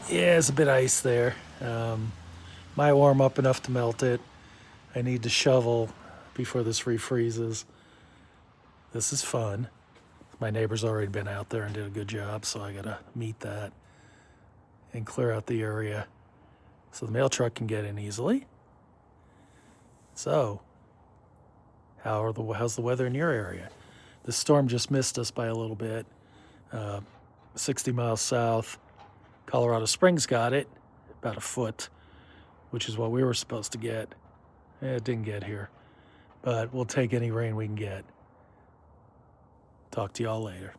Yeah, it's a bit ice there. Might warm up enough to melt it. I need to shovel before this refreezes. This is fun. My neighbor's already been out there and did a good job, so I gotta meet that and clear out the area so the mail truck can get in easily. So, how's the weather in your area? The storm just missed us by a little bit. 60 miles south, Colorado Springs got it, about a foot, which is what we were supposed to get. It didn't get here, but we'll take any rain we can get. Talk to y'all later.